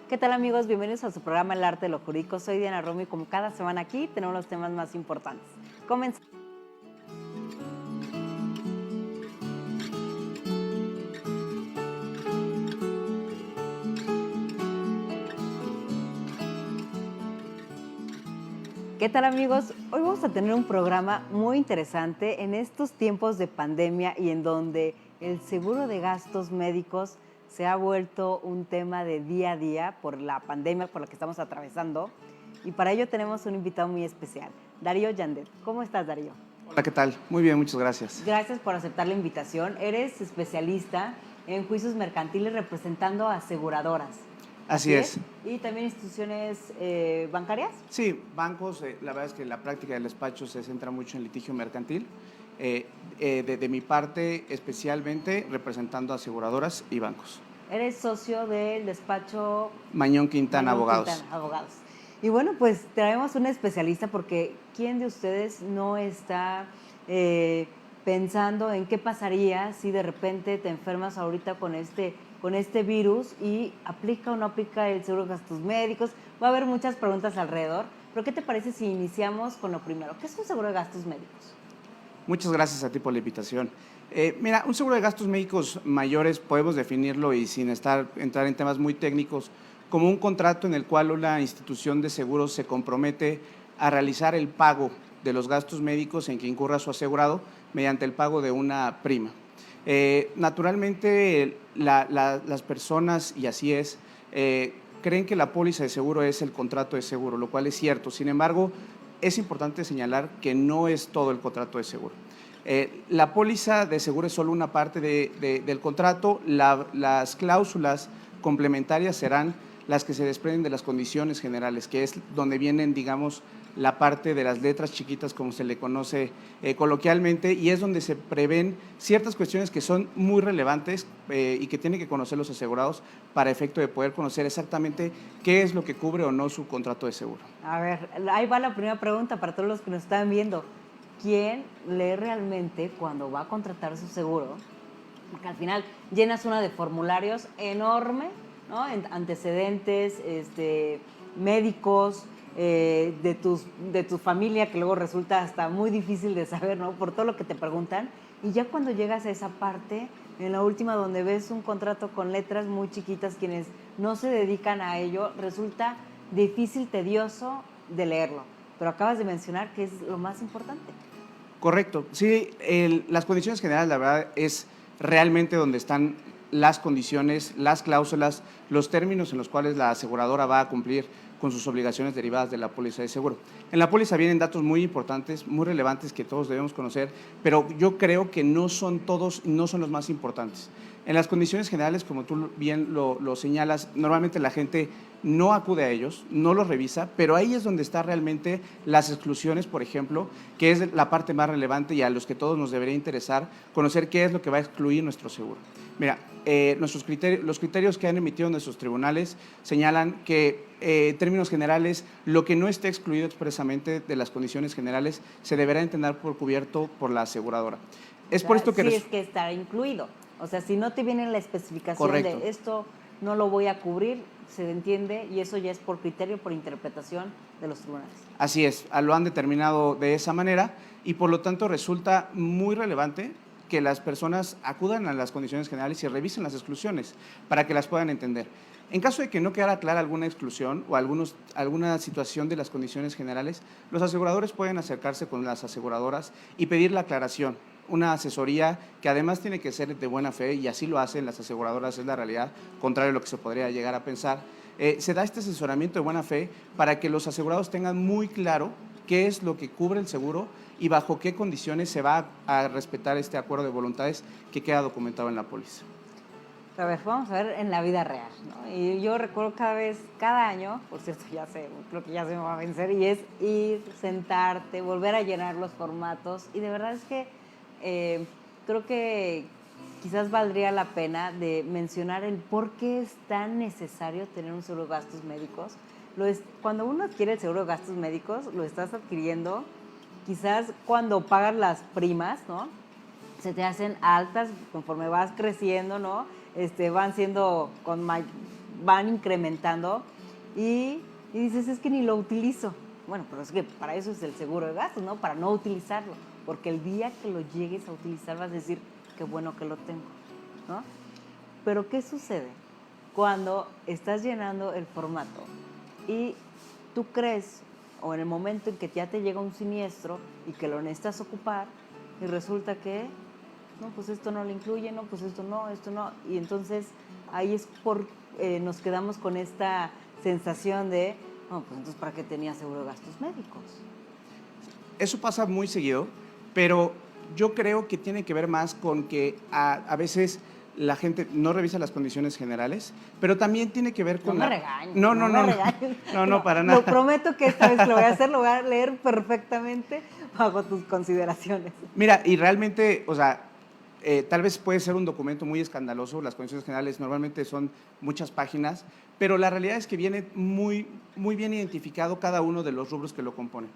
¿Qué tal, amigos? Bienvenidos a su programa El Arte de lo Jurídico. Soy Diana Romo y como cada semana aquí tenemos los temas más importantes. Comenzamos. ¿Qué tal, amigos? Hoy vamos a tener un programa muy interesante en estos tiempos de pandemia y en donde el seguro de gastos médicos se ha vuelto un tema de día a día por la pandemia por la que estamos atravesando. Y para ello tenemos un invitado muy especial, Darío Yandet. ¿Cómo estás, Darío? Hola, ¿qué tal? Muy bien, muchas gracias. Gracias por aceptar la invitación. Eres especialista en juicios mercantiles representando a aseguradoras. Así ¿Así es? es. ¿Y también instituciones bancarias? Sí, bancos, la verdad es que la práctica del despacho se centra mucho en litigio mercantil. De mi parte, especialmente representando aseguradoras y bancos. Eres socio del despacho Mañón Quintana Mañón Abogados. Quintana, abogados. Y bueno, pues traemos un especialista porque ¿quién de ustedes no está pensando en qué pasaría si de repente te enfermas ahorita con este virus y aplica o no aplica el seguro de gastos médicos? Va a haber muchas preguntas alrededor, pero ¿qué te parece si iniciamos con lo primero? ¿Qué es un seguro de gastos médicos? Muchas gracias a ti por la invitación. Mira, un seguro de gastos médicos mayores podemos definirlo y sin entrar en temas muy técnicos como un contrato en el cual una institución de seguros se compromete a realizar el pago de los gastos médicos en que incurra su asegurado mediante el pago de una prima. Naturalmente, las personas, y así es, creen que la póliza de seguro es el contrato de seguro, lo cual es cierto. Sin embargo, es importante señalar que no es todo el contrato de seguro. La póliza de seguro es solo una parte del contrato. Las cláusulas complementarias serán las que se desprenden de las condiciones generales, que es donde vienen, digamos, la parte de las letras chiquitas, como se le conoce coloquialmente, y es donde se prevén ciertas cuestiones que son muy relevantes y que tienen que conocer los asegurados para efecto de poder conocer exactamente qué es lo que cubre o no su contrato de seguro. A ver, ahí va la primera pregunta para todos los que nos están viendo. ¿Quién lee realmente cuando va a contratar su seguro? Porque al final llenas una de formularios enorme, ¿no? Antecedentes, médicos, de tu familia, que luego resulta hasta muy difícil de saber, ¿no? Por todo lo que te preguntan. Y ya cuando llegas a esa parte, en la última donde ves un contrato con letras muy chiquitas, quienes no se dedican a ello, resulta difícil, tedioso de leerlo. Pero acabas de mencionar que es lo más importante. Correcto. Sí, las condiciones generales, la verdad, es realmente donde están las condiciones, las cláusulas, los términos en los cuales la aseguradora va a cumplir con sus obligaciones derivadas de la póliza de seguro. En la póliza vienen datos muy importantes, muy relevantes que todos debemos conocer, pero yo creo que no son todos, no son los más importantes. En las condiciones generales, como tú bien lo señalas, normalmente la gente no acude a ellos, no los revisa, pero ahí es donde están realmente las exclusiones, por ejemplo, que es la parte más relevante y a los que todos nos debería interesar conocer qué es lo que va a excluir nuestro seguro. Mira, los criterios que han emitido nuestros tribunales señalan que, en términos generales, lo que no esté excluido expresamente de las condiciones generales se deberá entender por cubierto por la aseguradora. Es por esto que... Sí, es que está incluido. O sea, si no te viene la especificación Correcto. de esto no lo voy a cubrir, se entiende y eso ya es por criterio, por interpretación de los tribunales. Así es, lo han determinado de esa manera y por lo tanto resulta muy relevante que las personas acudan a las condiciones generales y revisen las exclusiones para que las puedan entender. En caso de que no quedara clara alguna exclusión o alguna situación de las condiciones generales, los aseguradores pueden acercarse con las aseguradoras y pedir la aclaración, una asesoría que además tiene que ser de buena fe y así lo hacen las aseguradoras, es la realidad, contrario a lo que se podría llegar a pensar. Se da este asesoramiento de buena fe para que los asegurados tengan muy claro qué es lo que cubre el seguro y bajo qué condiciones se va a respetar este acuerdo de voluntades que queda documentado en la póliza. A ver, vamos a ver en la vida real, ¿no? Y yo recuerdo cada año, por cierto, creo que ya se me va a vencer, y es ir, sentarte, volver a llenar los formatos. Y de verdad es que creo que quizás valdría la pena de mencionar el por qué es tan necesario tener un seguro de gastos médicos. Cuando uno adquiere el seguro de gastos médicos, lo estás adquiriendo quizás cuando pagas las primas, ¿no? Se te hacen altas conforme vas creciendo, ¿no? Van siendo van incrementando y dices, es que ni lo utilizo. Bueno, pero es que para eso es el seguro de gastos, ¿no? Para no utilizarlo, porque el día que lo llegues a utilizar vas a decir, qué bueno que lo tengo, ¿no? Pero ¿qué sucede cuando estás llenando el formato y tú crees, o en el momento en que ya te llega un siniestro y que lo necesitas ocupar, y resulta que, no, pues esto no lo incluye, no, pues esto no, y entonces ahí es nos quedamos con esta sensación de, no, pues entonces ¿para qué tenía seguro de gastos médicos? Eso pasa muy seguido, pero yo creo que tiene que ver más con que a veces la gente no revisa las condiciones generales, pero también tiene que ver con No me regañes. No, para nada. Lo prometo que esta vez lo voy a hacer, lo voy a leer perfectamente bajo tus consideraciones. Mira, y realmente, o sea, tal vez puede ser un documento muy escandaloso, las condiciones generales normalmente son muchas páginas, pero la realidad es que viene muy, muy bien identificado cada uno de los rubros que lo componen.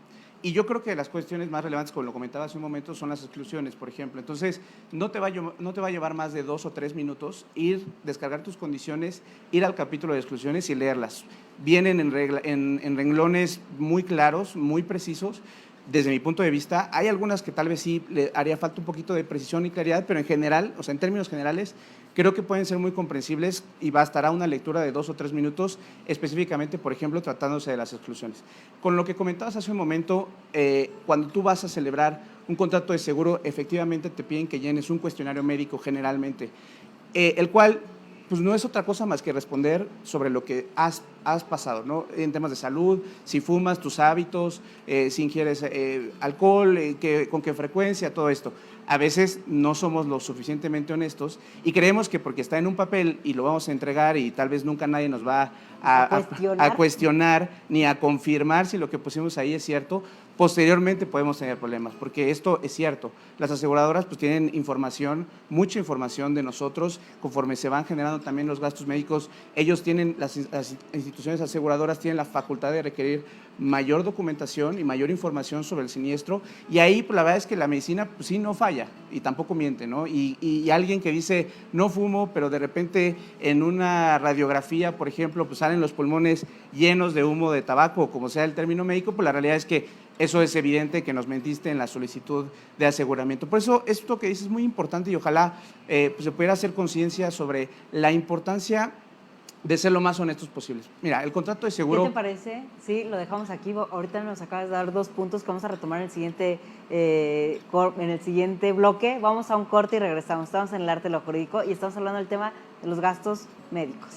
Y yo creo que las cuestiones más relevantes, como lo comentaba hace un momento, son las exclusiones, por ejemplo. Entonces, no te va a llevar más de 2 o 3 minutos descargar tus condiciones, ir al capítulo de exclusiones y leerlas. Vienen en renglones muy claros, muy precisos. Desde mi punto de vista, hay algunas que tal vez sí le haría falta un poquito de precisión y claridad, pero en general, o sea, en términos generales, creo que pueden ser muy comprensibles y bastará una lectura de 2 o 3 minutos, específicamente, por ejemplo, tratándose de las exclusiones. Con lo que comentabas hace un momento, cuando tú vas a celebrar un contrato de seguro, efectivamente te piden que llenes un cuestionario médico generalmente, el cual pues no es otra cosa más que responder sobre lo que has pasado, ¿no? En temas de salud, si fumas, tus hábitos, si ingieres alcohol, con qué frecuencia, todo esto. A veces no somos lo suficientemente honestos y creemos que porque está en un papel y lo vamos a entregar y tal vez nunca nadie nos va a cuestionar ni a confirmar si lo que pusimos ahí es cierto, posteriormente podemos tener problemas, porque esto es cierto. Las aseguradoras pues tienen información, mucha información de nosotros, conforme se van generando también los gastos médicos, ellos tienen, las instituciones aseguradoras tienen la facultad de requerir mayor documentación y mayor información sobre el siniestro, y ahí pues, la verdad es que la medicina pues, sí no falla y tampoco miente, ¿no? Y alguien que dice no fumo, pero de repente en una radiografía, por ejemplo, pues salen los pulmones llenos de humo de tabaco, como sea el término médico, pues la realidad es que eso es evidente que nos mentiste en la solicitud de aseguramiento. Por eso esto que dices es muy importante y ojalá pues se pudiera hacer conciencia sobre la importancia de ser lo más honestos posibles. Mira, el contrato de seguro... ¿Qué te parece? Sí, lo dejamos aquí. Ahorita nos acabas de dar 2 puntos que vamos a retomar en el siguiente bloque. Vamos a un corte y regresamos. Estamos en el arte de lo jurídico y estamos hablando del tema de los gastos médicos.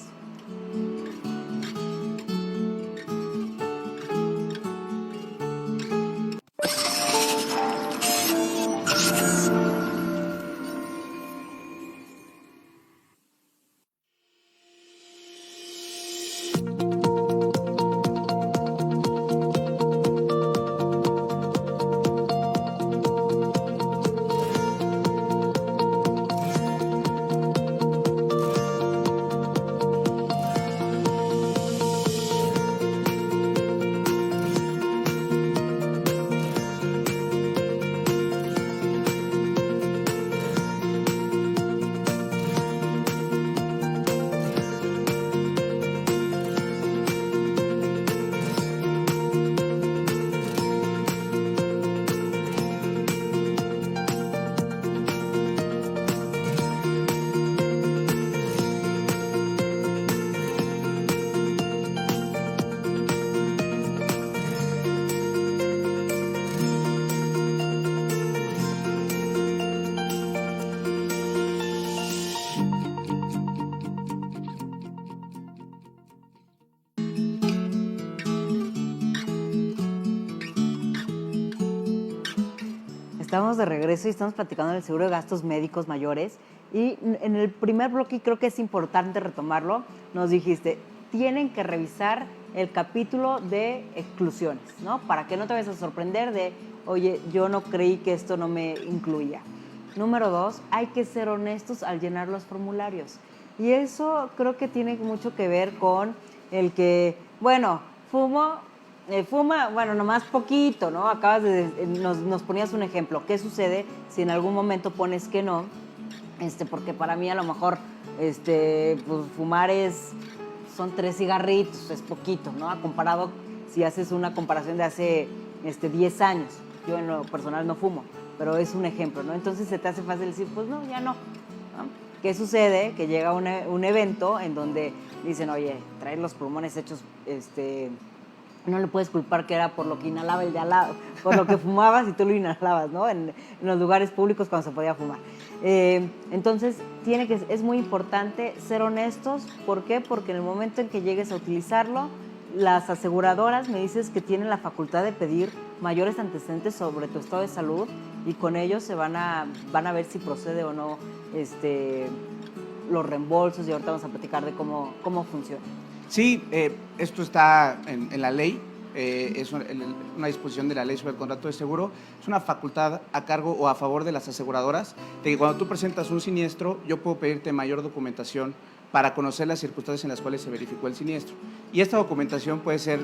Estamos de regreso y estamos platicando del seguro de gastos médicos mayores. Y en el primer bloque, creo que es importante retomarlo, nos dijiste, tienen que revisar el capítulo de exclusiones, ¿no? Para que no te vayas a sorprender de, oye, yo no creí que esto no me incluía. Número 2, hay que ser honestos al llenar los formularios. Y eso creo que tiene mucho que ver con el que, bueno, fuma, bueno, nomás poquito, ¿no? Nos ponías un ejemplo. ¿Qué sucede si en algún momento pones que no? Porque para mí a lo mejor, pues fumar es son 3 cigarritos, es poquito, ¿no? Comparado, si haces una comparación de hace 10 años. Yo en lo personal no fumo, pero es un ejemplo, ¿no? Entonces se te hace fácil decir, pues no, ya no, ¿no? ¿Qué sucede? Que llega un evento en donde dicen, oye, traes los pulmones hechos, no le puedes culpar que era por lo que inhalaba el de al lado, por lo que fumabas y tú lo inhalabas, ¿no? En los lugares públicos cuando se podía fumar. Entonces, es muy importante ser honestos. ¿Por qué? Porque en el momento en que llegues a utilizarlo, las aseguradoras me dices que tienen la facultad de pedir mayores antecedentes sobre tu estado de salud y con ellos van a ver si procede o no los reembolsos, y ahorita vamos a platicar de cómo funciona. Sí, esto está en la ley, es una disposición de la ley sobre el contrato de seguro, es una facultad a cargo o a favor de las aseguradoras, de que cuando tú presentas un siniestro, yo puedo pedirte mayor documentación para conocer las circunstancias en las cuales se verificó el siniestro. Y esta documentación puede ser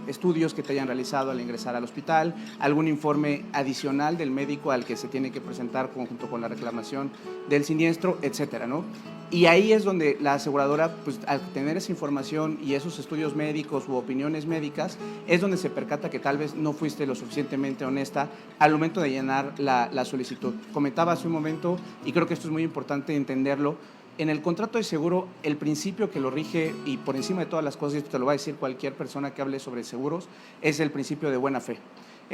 estudios que te hayan realizado al ingresar al hospital, algún informe adicional del médico al que se tiene que presentar junto con la reclamación del siniestro, etcétera, ¿no? Y ahí es donde la aseguradora, pues al tener esa información y esos estudios médicos u opiniones médicas, es donde se percata que tal vez no fuiste lo suficientemente honesta al momento de llenar la solicitud. Comentaba hace un momento, y creo que esto es muy importante entenderlo, en el contrato de seguro, el principio que lo rige y por encima de todas las cosas, y esto te lo va a decir cualquier persona que hable sobre seguros, es el principio de buena fe.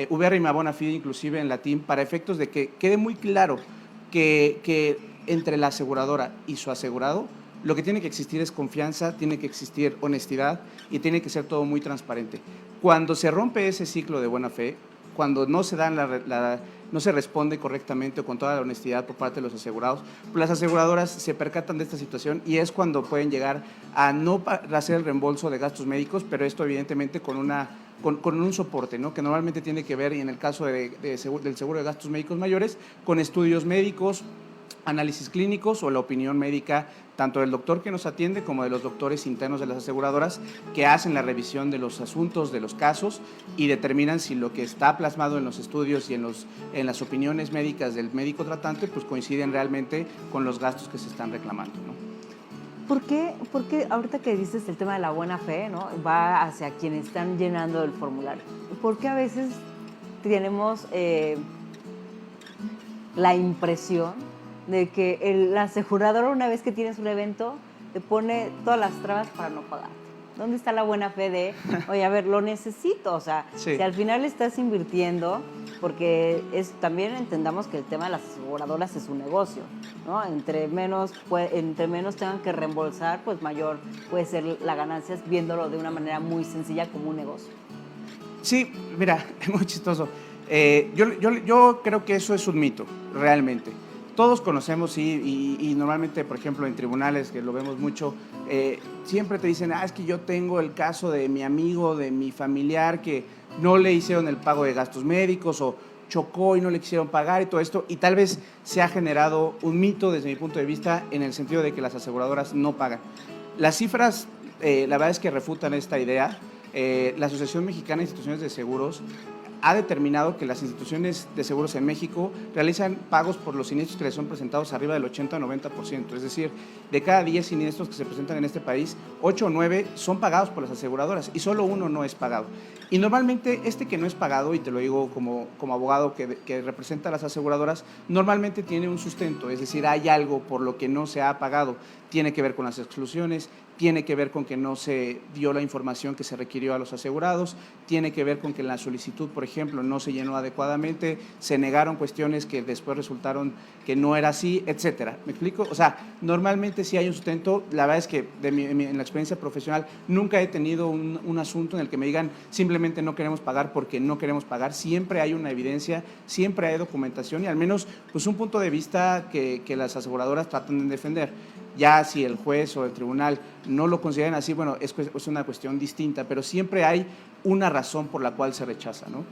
Uberrima bona fide, inclusive en latín, para efectos de que quede muy claro que entre la aseguradora y su asegurado, lo que tiene que existir es confianza, tiene que existir honestidad y tiene que ser todo muy transparente. Cuando se rompe ese ciclo de buena fe, cuando no se dan no se responde correctamente o con toda la honestidad por parte de los asegurados, pues las aseguradoras se percatan de esta situación y es cuando pueden llegar a no hacer el reembolso de gastos médicos, pero esto evidentemente con un soporte, ¿no? Que normalmente tiene que ver, y en el caso del seguro de gastos médicos mayores, con estudios médicos, análisis clínicos o la opinión médica tanto del doctor que nos atiende como de los doctores internos de las aseguradoras que hacen la revisión de los asuntos, de los casos y determinan si lo que está plasmado en los estudios y en las opiniones médicas del médico tratante pues coinciden realmente con los gastos que se están reclamando, ¿no? ¿Por qué ahorita que dices el tema de la buena fe, ¿no? Va hacia quienes están llenando el formulario? ¿Por qué a veces tenemos la impresión de que la aseguradora, una vez que tienes un evento, te pone todas las trabas para no pagarte? ¿Dónde está la buena fe de, oye, a ver, lo necesito? O sea, sí. Si al final estás invirtiendo, porque también entendamos que el tema de las aseguradoras es un negocio, ¿no? Entre menos tengan que reembolsar, pues mayor puede ser la ganancia, viéndolo de una manera muy sencilla como un negocio. Sí, mira, es muy chistoso. Yo creo que eso es un mito, realmente. Todos conocemos, sí, y normalmente, por ejemplo, en tribunales, que lo vemos mucho, siempre te dicen, es que yo tengo el caso de mi amigo, de mi familiar, que no le hicieron el pago de gastos médicos o chocó y no le quisieron pagar y todo esto, y tal vez se ha generado un mito desde mi punto de vista en el sentido de que las aseguradoras no pagan. Las cifras, la verdad es que refutan esta idea. La Asociación Mexicana de Instituciones de Seguros ha determinado que las instituciones de seguros en México realizan pagos por los siniestros que les son presentados arriba del 80 o 90%. Es decir, de cada 10 siniestros que se presentan en este país, 8 o 9 son pagados por las aseguradoras y solo uno no es pagado. Y normalmente este que no es pagado, y te lo digo como abogado que representa a las aseguradoras, normalmente tiene un sustento, es decir, hay algo por lo que no se ha pagado. Tiene que ver con las exclusiones, tiene que ver con que no se dio la información que se requirió a los asegurados, tiene que ver con que la solicitud, por ejemplo, no se llenó adecuadamente, se negaron cuestiones que después resultaron que no era así, etcétera. ¿Me explico? O sea, normalmente sí hay un sustento. La verdad es que en la experiencia profesional nunca he tenido un asunto en el que me digan simplemente no queremos pagar porque no queremos pagar. Siempre hay una evidencia, siempre hay documentación y al menos pues un punto de vista que las aseguradoras tratan de defender. Ya si el juez o el tribunal no lo consideran así, bueno, es una cuestión distinta, pero siempre hay una razón por la cual se rechaza, ¿no?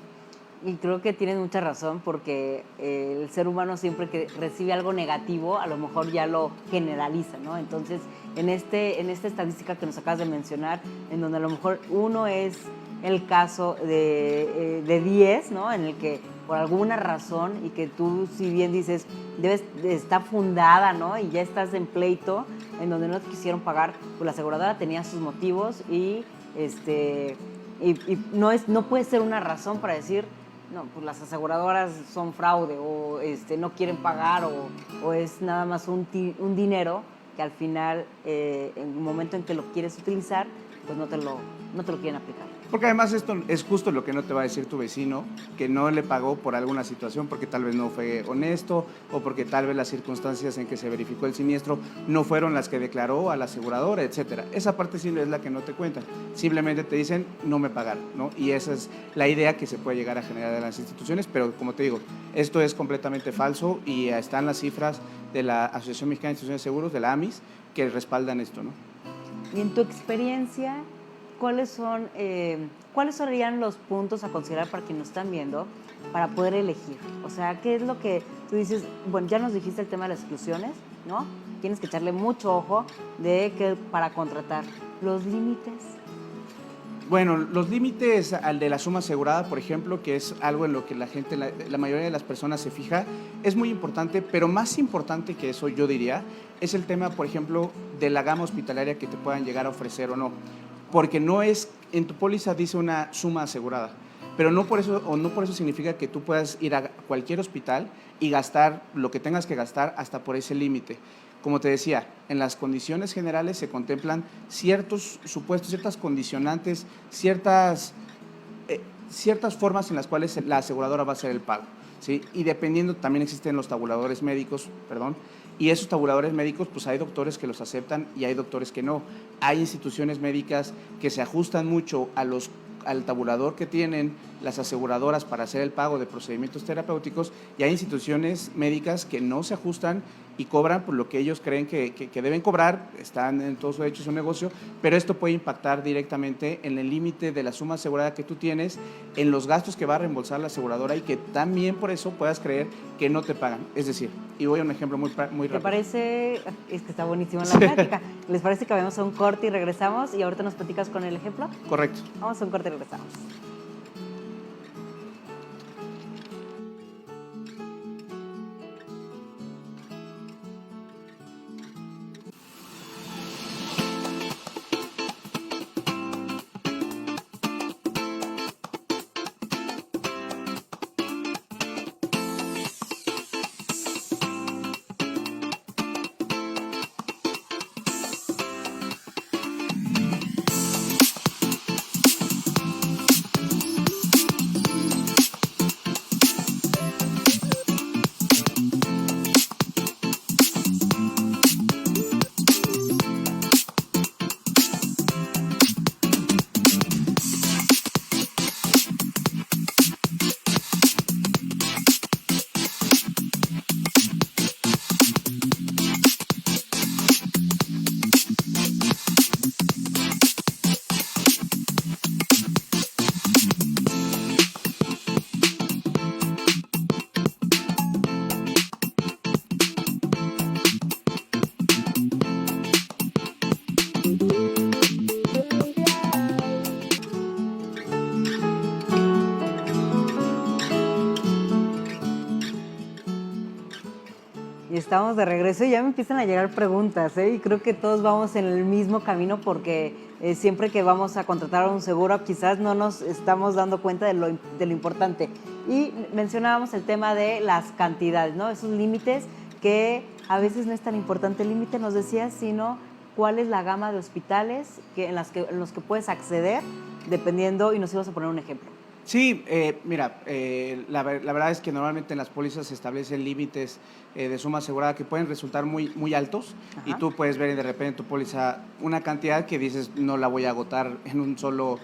Y creo que tienes mucha razón, porque el ser humano siempre que recibe algo negativo, a lo mejor ya lo generaliza, ¿no? Entonces, en esta estadística que nos acabas de mencionar, en donde a lo mejor uno es el caso de 10, ¿no? En el que por alguna razón y que tú, si bien dices, está fundada, ¿no? Y ya estás en pleito en donde no te quisieron pagar, pues la aseguradora tenía sus motivos y no puede ser una razón para decir, no, pues las aseguradoras son fraude o no quieren pagar o es nada más un dinero que al final, en el momento en que lo quieres utilizar, pues no te lo quieren aplicar. Porque además esto es justo lo que no te va a decir tu vecino, que no le pagó por alguna situación, porque tal vez no fue honesto o porque tal vez las circunstancias en que se verificó el siniestro no fueron las que declaró a la aseguradora, etcétera. Esa parte sí es la que no te cuentan. Simplemente te dicen, no me pagaron, ¿no? Y esa es la idea que se puede llegar a generar en las instituciones, pero como te digo, esto es completamente falso y están las cifras de la Asociación Mexicana de Instituciones de Seguros, de la AMIS, que respaldan esto, ¿no? Y en tu experiencia, ¿cuáles serían los puntos a considerar para quienes nos están viendo para poder elegir? O sea, ¿qué es lo que tú dices? Bueno, ya nos dijiste el tema de las exclusiones, ¿no? Tienes que echarle mucho ojo para contratar. ¿Los límites? Bueno, los límites al de la suma asegurada, por ejemplo, que es algo en lo que la gente, la mayoría de las personas se fija, es muy importante, pero más importante que eso, yo diría, es el tema, por ejemplo, de la gama hospitalaria que te puedan llegar a ofrecer o no. Porque no es, en tu póliza dice una suma asegurada, pero no por eso significa que tú puedas ir a cualquier hospital y gastar lo que tengas que gastar hasta por ese límite. Como te decía, en las condiciones generales se contemplan ciertos supuestos, ciertas condicionantes, ciertas formas en las cuales la aseguradora va a hacer el pago, ¿sí? Y dependiendo, también existen los tabuladores médicos, y esos tabuladores médicos, pues hay doctores que los aceptan y hay doctores que no. Hay instituciones médicas que se ajustan mucho al tabulador que tienen las aseguradoras para hacer el pago de procedimientos terapéuticos y hay instituciones médicas que no se ajustan y cobran por lo que ellos creen que deben cobrar, están en todo su derecho, es un negocio, pero esto puede impactar directamente en el límite de la suma asegurada que tú tienes, en los gastos que va a reembolsar la aseguradora y que también por eso puedas creer que no te pagan. Es decir, y voy a un ejemplo muy rápido. ¿Te parece? Es que está buenísimo la plática. ¿Les parece que vayamos a un corte y regresamos y ahorita nos platicas con el ejemplo? Correcto. Vamos a un corte y regresamos. Y estamos de regreso y ya me empiezan a llegar preguntas, ¿eh? Y creo que todos vamos en el mismo camino porque siempre que vamos a contratar un seguro quizás no nos estamos dando cuenta de lo importante. Y mencionábamos el tema de las cantidades, ¿no? Esos límites que a veces no es tan importante el límite, nos decías, sino cuál es la gama de hospitales en los que puedes acceder dependiendo, y nos ibas a poner un ejemplo. Sí, mira, la verdad es que normalmente en las pólizas se establecen límites de suma asegurada que pueden resultar muy altos. Ajá. Y tú puedes ver de repente en tu póliza una cantidad que dices no la voy a agotar en un solo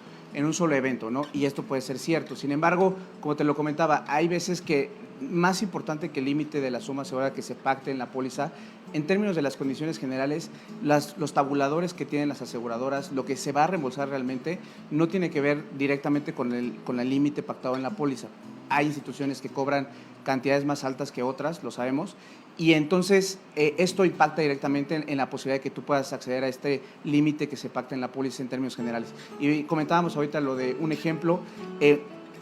evento, ¿no? Y esto puede ser cierto. Sin embargo, como te lo comentaba, hay veces que más importante que el límite de la suma asegurada que se pacte en la póliza, en términos de las condiciones generales, los tabuladores que tienen las aseguradoras, lo que se va a reembolsar realmente, no tiene que ver directamente con el límite pactado en la póliza. Hay instituciones que cobran cantidades más altas que otras, lo sabemos, y entonces esto impacta directamente en la posibilidad de que tú puedas acceder a este límite que se pacta en la póliza en términos generales. Y comentábamos ahorita lo de un ejemplo,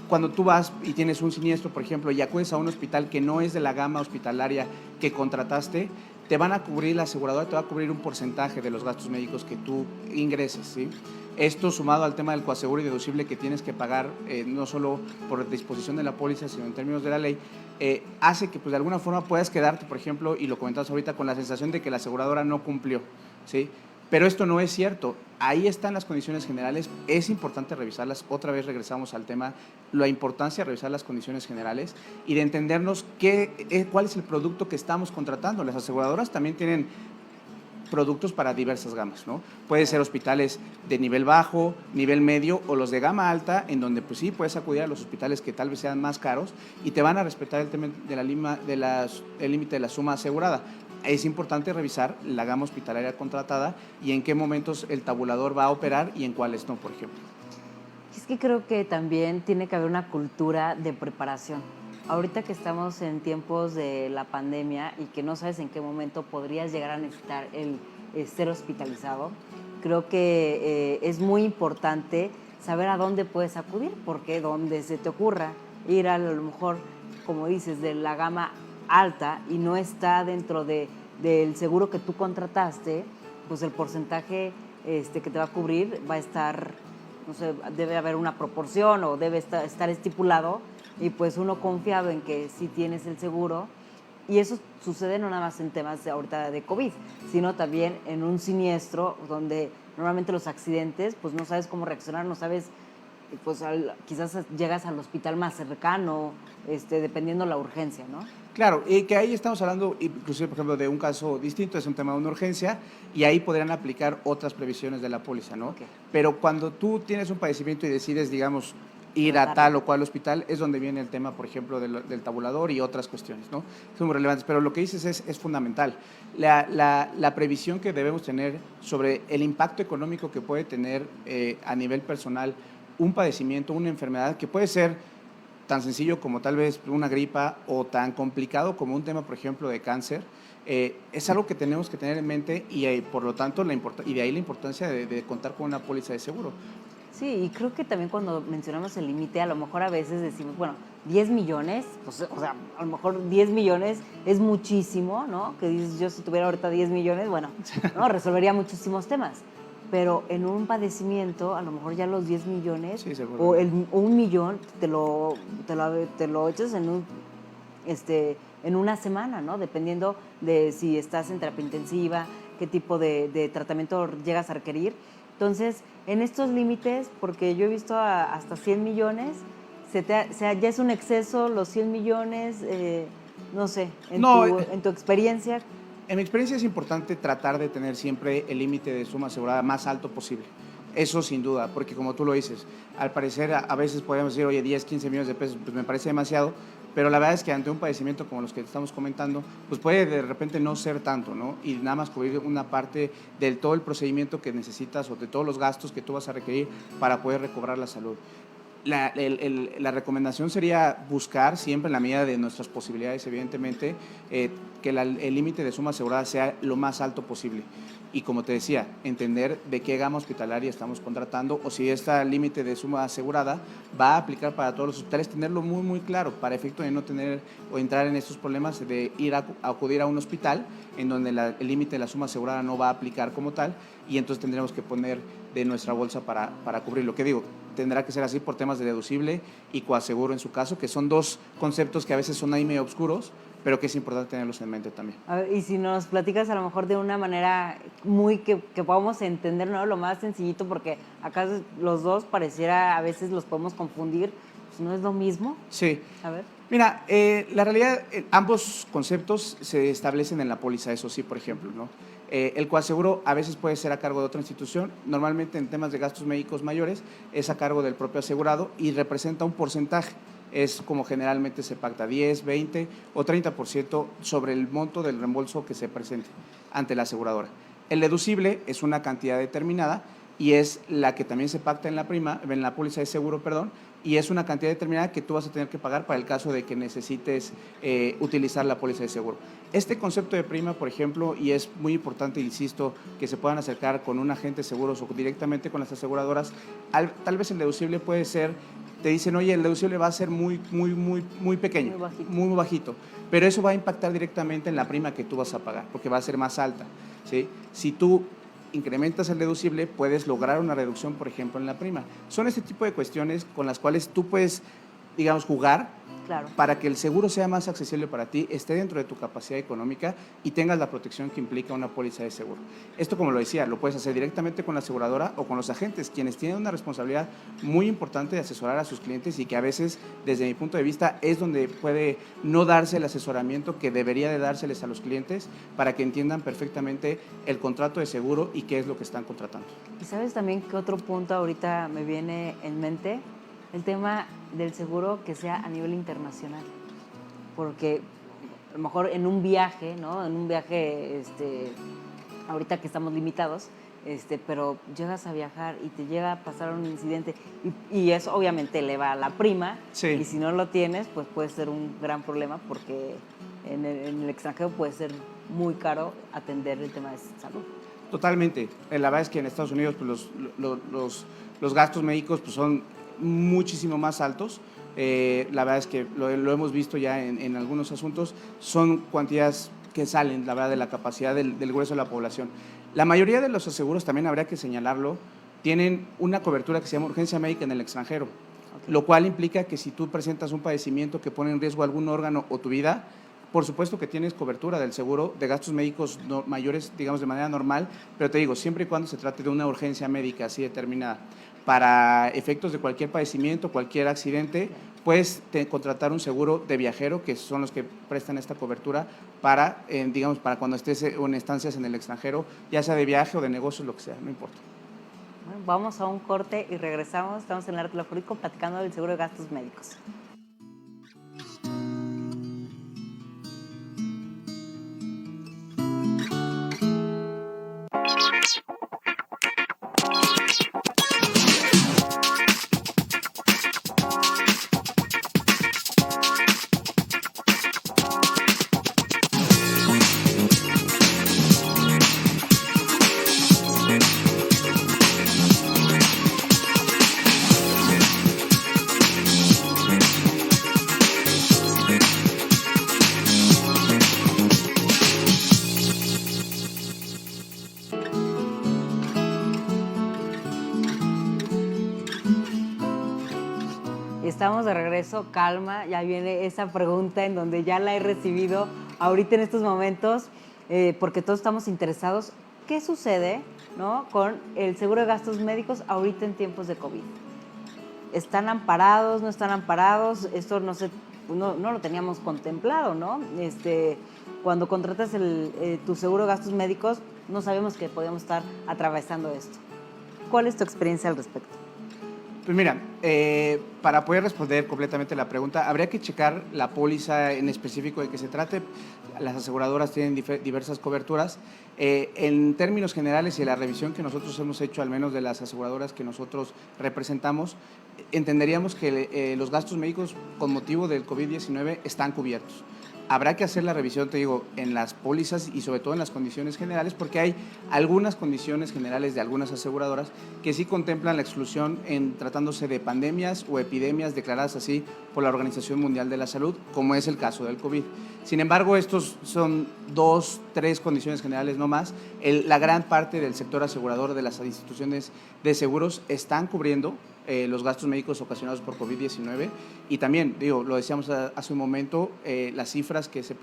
cuando tú vas y tienes un siniestro, por ejemplo, y acudes a un hospital que no es de la gama hospitalaria que contrataste, te van a cubrir, la aseguradora te va a cubrir un porcentaje de los gastos médicos que tú ingreses, ¿sí? Esto sumado al tema del coaseguro y deducible que tienes que pagar, no solo por disposición de la póliza, sino en términos de la ley, hace que pues, de alguna forma puedas quedarte, por ejemplo, y lo comentabas ahorita, con la sensación de que la aseguradora no cumplió, ¿sí? Pero esto no es cierto. Ahí están las condiciones generales. Es importante revisarlas. Otra vez regresamos al tema, la importancia de revisar las condiciones generales y de entendernos cuál es el producto que estamos contratando. Las aseguradoras también tienen productos para diversas gamas, ¿no? Puede ser hospitales de nivel bajo, nivel medio o los de gama alta, en donde pues sí puedes acudir a los hospitales que tal vez sean más caros y te van a respetar el tema de el límite de la suma asegurada. Es importante revisar la gama hospitalaria contratada y en qué momentos el tabulador va a operar y en cuáles no, por ejemplo. Es que creo que también tiene que haber una cultura de preparación. Ahorita que estamos en tiempos de la pandemia y que no sabes en qué momento podrías llegar a necesitar ser hospitalizado, creo que es muy importante saber a dónde puedes acudir, porque donde se te ocurra ir a lo mejor, como dices, de la gama alta y no está dentro del seguro que tú contrataste, pues el porcentaje que te va a cubrir va a estar, no sé, debe haber una proporción o debe estar estipulado, y pues uno confiado en que sí tienes el seguro. Y eso sucede no nada más en temas ahorita de COVID, sino también en un siniestro donde normalmente los accidentes, pues no sabes cómo reaccionar, no sabes, pues quizás llegas al hospital más cercano, dependiendo la urgencia, ¿no? Claro, y que ahí estamos hablando, inclusive, por ejemplo, de un caso distinto, es un tema de una urgencia, y ahí podrían aplicar otras previsiones de la póliza, ¿no? Okay. Pero cuando tú tienes un padecimiento y decides, digamos, ir a Tratarlo. tal o cual hospital, es donde viene el tema, por ejemplo, del tabulador y otras cuestiones, ¿no? Son muy relevantes, pero lo que dices es fundamental. La previsión que debemos tener sobre el impacto económico que puede tener a nivel personal un padecimiento, una enfermedad, que puede ser tan sencillo como tal vez una gripa o tan complicado como un tema, por ejemplo, de cáncer, es algo que tenemos que tener en mente y por lo tanto, y de ahí la importancia de contar con una póliza de seguro. Sí, y creo que también cuando mencionamos el límite, a lo mejor a veces decimos, bueno, 10 millones, pues, o sea, a lo mejor 10 millones es muchísimo, ¿no? Que dices, yo si tuviera ahorita 10 millones, bueno, ¿no? Resolvería muchísimos temas. Pero en un padecimiento, a lo mejor ya los 10 millones Sí, o seguro. un millón te lo echas en una semana, ¿no? Dependiendo de si estás en terapia intensiva, qué tipo de tratamiento llegas a requerir. Entonces, en estos límites, porque yo he visto hasta 100 millones, o sea, ya es un exceso los 100 millones, no sé, No, en tu experiencia. en mi experiencia es importante tratar de tener siempre el límite de suma asegurada más alto posible. Eso sin duda, porque como tú lo dices, al parecer a veces podemos decir, oye, 10, 15 millones de pesos, pues me parece demasiado, pero la verdad es que ante un padecimiento como los que estamos comentando, pues puede de repente no ser tanto, ¿no? Y nada más cubrir una parte del todo el procedimiento que necesitas o de todos los gastos que tú vas a requerir para poder recobrar la salud. La recomendación sería buscar siempre en la medida de nuestras posibilidades, evidentemente, que el límite de suma asegurada sea lo más alto posible. Y como te decía, entender de qué gama hospitalaria estamos contratando o si este límite de suma asegurada va a aplicar para todos los hospitales, tenerlo muy, muy claro para efecto de no tener o entrar en estos problemas de ir a acudir a un hospital en donde el límite de la suma asegurada no va a aplicar como tal y entonces tendremos que poner de nuestra bolsa para cubrir. Lo que digo, tendrá que ser así por temas de deducible y coaseguro en su caso, que son dos conceptos que a veces son ahí medio oscuros, pero que es importante tenerlos en mente también. A ver, y si nos platicas a lo mejor de una manera muy que podamos entender, ¿no? Lo más sencillito, porque acá los dos pareciera, a veces los podemos confundir, pues no es lo mismo. Sí. A ver. Mira, la realidad, ambos conceptos se establecen en la póliza, eso sí, por ejemplo, ¿no? El coaseguro a veces puede ser a cargo de otra institución, normalmente en temas de gastos médicos mayores es a cargo del propio asegurado y representa un porcentaje, es como generalmente se pacta, 10, 20 o 30% sobre el monto del reembolso que se presente ante la aseguradora. El deducible es una cantidad determinada y es la que también se pacta en la póliza de seguro, perdón, y es una cantidad determinada que tú vas a tener que pagar para el caso de que necesites utilizar la póliza de seguro. Este concepto de prima, por ejemplo, y es muy importante, insisto, que se puedan acercar con un agente de seguros o directamente con las aseguradoras, tal vez el deducible puede ser te dicen, oye, el deducible va a ser muy pequeño, muy bajito, pero eso va a impactar directamente en la prima que tú vas a pagar, porque va a ser más alta, ¿sí? Si tú incrementas el deducible, puedes lograr una reducción, por ejemplo, en la prima. Son este tipo de cuestiones con las cuales tú puedes, digamos, jugar. Claro. Para que el seguro sea más accesible para ti, esté dentro de tu capacidad económica y tengas la protección que implica una póliza de seguro. Esto, como lo decía, lo puedes hacer directamente con la aseguradora o con los agentes, quienes tienen una responsabilidad muy importante de asesorar a sus clientes y que a veces, desde mi punto de vista, es donde puede no darse el asesoramiento que debería de dárseles a los clientes para que entiendan perfectamente el contrato de seguro y qué es lo que están contratando. ¿Y sabes también qué otro punto ahorita me viene en mente? El tema del seguro que sea a nivel internacional, porque a lo mejor en un viaje, ¿no? En un viaje, ahorita que estamos limitados, pero llegas a viajar y te llega a pasar un incidente y eso obviamente eleva la prima, sí. Y si no lo tienes, pues puede ser un gran problema porque en el extranjero puede ser muy caro atender el tema de salud. Totalmente. La verdad es que en Estados Unidos pues, los gastos médicos pues, son muchísimo más altos. La verdad es que lo hemos visto ya en algunos asuntos. Son cuantías que salen, la verdad, de la capacidad del grueso de la población. La mayoría de los aseguros, también habría que señalarlo, tienen una cobertura que se llama urgencia médica en el extranjero, okay. Lo cual implica que si tú presentas un padecimiento que pone en riesgo algún órgano o tu vida, por supuesto que tienes cobertura del seguro de gastos médicos mayores, digamos, de manera normal, pero te digo, siempre y cuando se trate de una urgencia médica así determinada. Para efectos de cualquier padecimiento, cualquier accidente, puedes contratar un seguro de viajero, que son los que prestan esta cobertura para, digamos, para cuando estés en estancias en el extranjero, ya sea de viaje o de negocios, lo que sea, no importa. Bueno, vamos a un corte y regresamos. Estamos en el Arte Jurídico platicando del seguro de gastos médicos. Estamos de regreso, calma, ya viene esa pregunta en donde ya la he recibido ahorita en estos momentos, porque todos estamos interesados. ¿Qué sucede, ¿no?, con el seguro de gastos médicos ahorita en tiempos de COVID? ¿Están amparados, no están amparados? Esto no lo teníamos contemplado, ¿no? Cuando contratas tu seguro de gastos médicos, no sabemos que podíamos estar atravesando esto. ¿Cuál es tu experiencia al respecto? Pues mira, para poder responder completamente la pregunta, habría que checar la póliza en específico de que se trate. Las aseguradoras tienen diversas coberturas. En términos generales y la revisión que nosotros hemos hecho, al menos de las aseguradoras que nosotros representamos, entenderíamos que los gastos médicos con motivo del COVID-19 están cubiertos. Habrá que hacer la revisión, te digo, en las pólizas y sobre todo en las condiciones generales, porque hay algunas condiciones generales de algunas aseguradoras que sí contemplan la exclusión en tratándose de pandemias o epidemias declaradas así por la Organización Mundial de la Salud, como es el caso del COVID. Sin embargo, estos son 2, 3 condiciones generales no más. La gran parte del sector asegurador de las instituciones de seguros están cubriendo los gastos médicos ocasionados por COVID-19 y también, digo, lo decíamos hace un momento, las cifras que se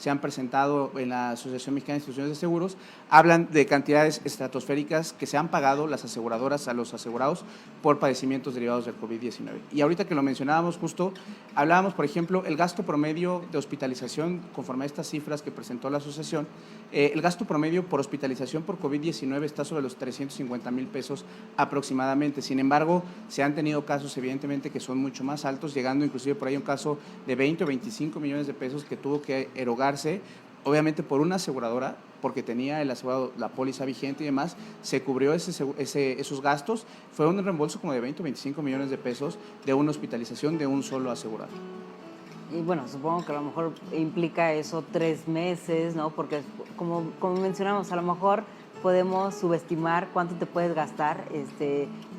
han presentado en la Asociación Mexicana de Instituciones de Seguros hablan de cantidades estratosféricas que se han pagado las aseguradoras a los asegurados por padecimientos derivados del COVID-19. Y ahorita que lo mencionábamos justo, hablábamos, por ejemplo, el gasto promedio de hospitalización conforme a estas cifras que presentó la asociación, el gasto promedio por hospitalización por COVID-19 está sobre los 350,000 pesos aproximadamente. Sin embargo, se han tenido casos evidentemente que son mucho más altos, llegando inclusive por ahí un caso de 20 o 25 millones de pesos que tuvo que erogarse, obviamente por una aseguradora, porque tenía el asegurado la póliza vigente y demás, se cubrió esos gastos, fue un reembolso como de 20 o 25 millones de pesos de una hospitalización de un solo asegurado. Y bueno, supongo que a lo mejor implica eso 3 meses, ¿no? Porque como mencionamos, a lo mejor podemos subestimar cuánto te puedes gastar,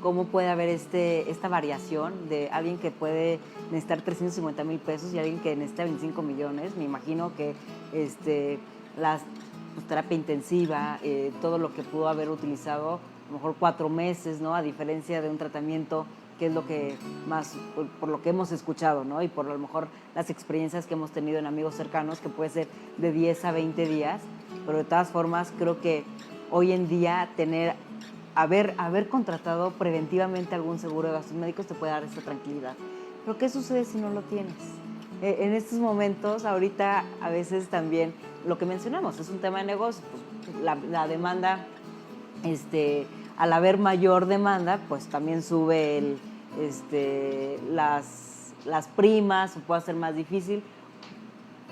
cómo puede haber esta variación de alguien que puede necesitar 350,000 pesos y alguien que necesita 25 millones. Me imagino que pues, terapia intensiva, todo lo que pudo haber utilizado, a lo mejor 4 meses, ¿no? A diferencia de un tratamiento que es lo que más, por lo que hemos escuchado, ¿no? Y por a lo mejor las experiencias que hemos tenido en amigos cercanos, que puede ser de 10 a 20 días, pero de todas formas creo que hoy en día haber contratado preventivamente algún seguro de gastos médicos te puede dar esta tranquilidad. Pero ¿qué sucede si no lo tienes? En estos momentos, ahorita a veces también lo que mencionamos es un tema de negocio, pues, la demanda, al haber mayor demanda, pues también sube las primas, o puede ser más difícil.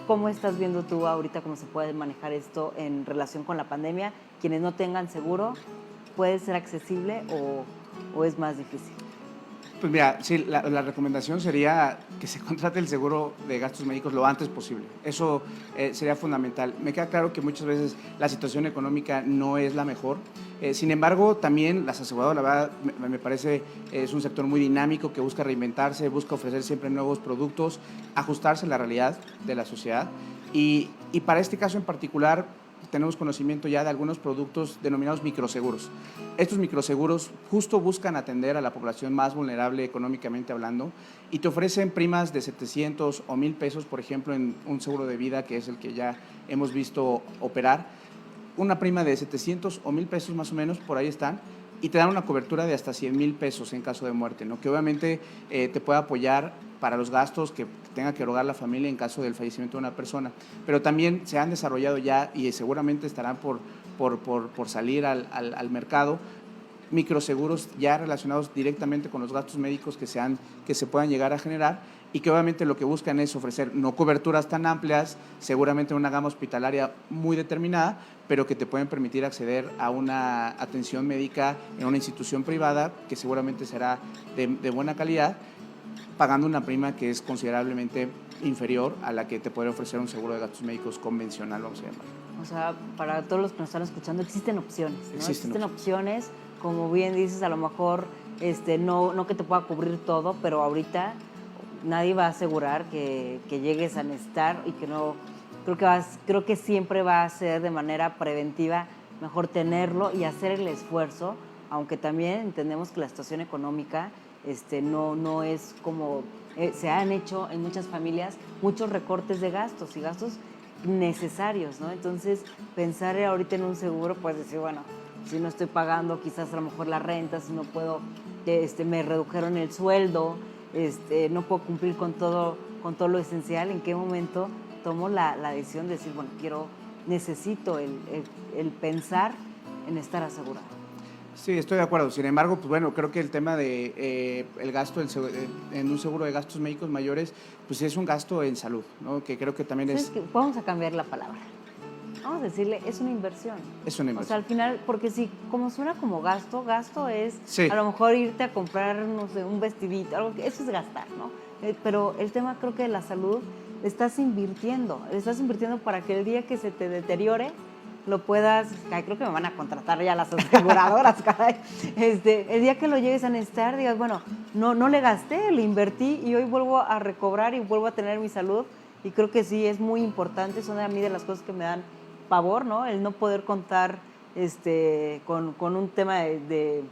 ¿Cómo estás viendo tú ahorita cómo se puede manejar esto en relación con la pandemia? Quienes no tengan seguro, ¿puede ser accesible o es más difícil? Pues mira, sí, la recomendación sería que se contrate el seguro de gastos médicos lo antes posible. Eso sería fundamental. Me queda claro que muchas veces la situación económica no es la mejor. Sin embargo, también las aseguradoras, la verdad, me parece, es un sector muy dinámico que busca reinventarse, busca ofrecer siempre nuevos productos, ajustarse a la realidad de la sociedad. Y para este caso en particular, tenemos conocimiento ya de algunos productos denominados microseguros. Estos microseguros justo buscan atender a la población más vulnerable económicamente hablando y te ofrecen primas de 700 o 1,000 pesos, por ejemplo, en un seguro de vida que es el que ya hemos visto operar. Una prima de 700 o 1,000 pesos más o menos, por ahí están, y te dan una cobertura de hasta 100,000 pesos en caso de muerte, ¿no? Que obviamente te puede apoyar para los gastos que tenga que erogar la familia en caso del fallecimiento de una persona. Pero también se han desarrollado ya y seguramente estarán por salir al mercado microseguros ya relacionados directamente con los gastos médicos que se puedan llegar a generar y que obviamente lo que buscan es ofrecer no coberturas tan amplias, seguramente una gama hospitalaria muy determinada, pero que te pueden permitir acceder a una atención médica en una institución privada que seguramente será de buena calidad, pagando una prima que es considerablemente inferior a la que te podría ofrecer un seguro de gastos médicos convencional, vamos a llamarlo. O sea, para todos los que nos están escuchando, existen opciones, ¿no? Existen opciones, como bien dices, a lo mejor no que te pueda cubrir todo, pero ahorita nadie va a asegurar que llegues a necesitar y que no, creo que siempre va a ser de manera preventiva mejor tenerlo y hacer el esfuerzo, aunque también entendemos que la situación económica no es como se han hecho en muchas familias muchos recortes de gastos y gastos necesarios, ¿no? Entonces, pensar ahorita en un seguro, pues decir, bueno, si no estoy pagando quizás a lo mejor la renta, si no puedo, me redujeron el sueldo, no puedo cumplir con todo lo esencial, ¿en qué momento tomo la decisión de decir, bueno, necesito el pensar en estar asegurado? Sí, estoy de acuerdo. Sin embargo, pues bueno, creo que el tema de el gasto en un seguro de gastos médicos mayores, pues es un gasto en salud, ¿no? Que creo que también es... Vamos a cambiar la palabra. Vamos a decirle, es una inversión. Es una inversión. O sea, al final, porque si como suena como gasto es sí. A lo mejor irte a comprar, no sé, un vestidito, algo que eso es gastar, ¿no? Pero el tema creo que de la salud le estás invirtiendo para que el día que se te deteriore lo puedas, creo que me van a contratar ya las aseguradoras, caray. El día que lo llegues a necesitar, digas, bueno, no le gasté, le invertí y hoy vuelvo a recobrar y vuelvo a tener mi salud. Y creo que sí, es muy importante, son a mí de las cosas que me dan pavor, ¿no? El no poder contar con un tema de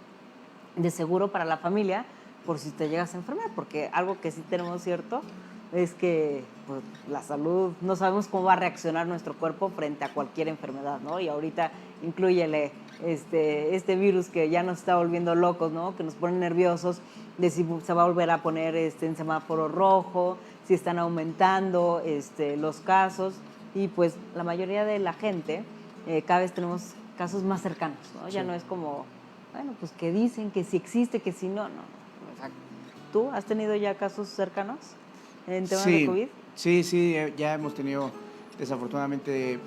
seguro para la familia por si te llegas a enfermar, porque algo que sí tenemos cierto es que pues, la salud, no sabemos cómo va a reaccionar nuestro cuerpo frente a cualquier enfermedad, ¿no? Y ahorita inclúyele este virus que ya nos está volviendo locos, ¿no? Que nos pone nerviosos de si se va a volver a poner en semáforo rojo, si están aumentando los casos y pues la mayoría de la gente cada vez tenemos casos más cercanos, ¿no? Sí. Ya no es como, bueno, pues que dicen que si existe, que si no. O sea, ¿tú has tenido ya casos cercanos en temas de COVID? Sí, ya hemos tenido desafortunadamente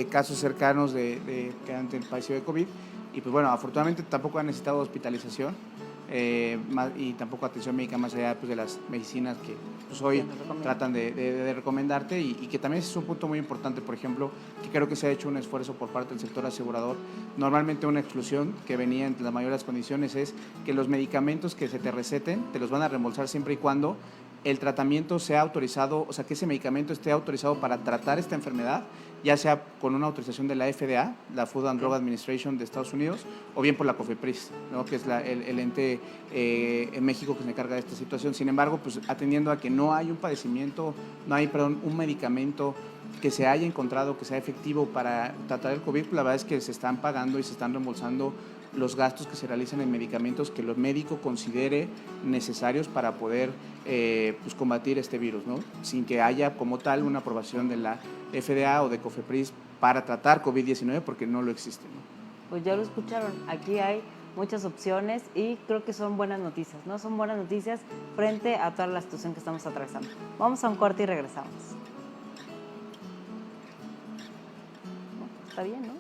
casos cercanos de que han padecido de COVID y pues bueno, afortunadamente tampoco han necesitado hospitalización. y tampoco atención médica más allá pues, de las medicinas que pues, hoy tratan de recomendarte y que también es un punto muy importante, por ejemplo, que creo que se ha hecho un esfuerzo por parte del sector asegurador. Normalmente una exclusión que venía entre la mayoría de las condiciones es que los medicamentos que se te receten te los van a reembolsar siempre y cuando el tratamiento sea autorizado, o sea, que ese medicamento esté autorizado para tratar esta enfermedad, ya sea con una autorización de la FDA, la Food and Drug Administration de Estados Unidos, o bien por la COFEPRIS, ¿no? Que es el ente en México que se encarga de esta situación. Sin embargo, pues atendiendo a que no hay un padecimiento, no hay, perdón, un medicamento que se haya encontrado que sea efectivo para tratar el COVID, la verdad es que se están pagando y se están reembolsando los gastos que se realizan en medicamentos que el médico considere necesarios para poder pues combatir este virus, ¿no? Sin que haya como tal una aprobación de la FDA o de COFEPRIS para tratar COVID-19 porque no lo existe, ¿no? Pues ya lo escucharon, aquí hay muchas opciones y creo que son buenas noticias, ¿no? Son buenas noticias frente a toda la situación que estamos atravesando. Vamos a un corte y regresamos. Está bien, ¿no?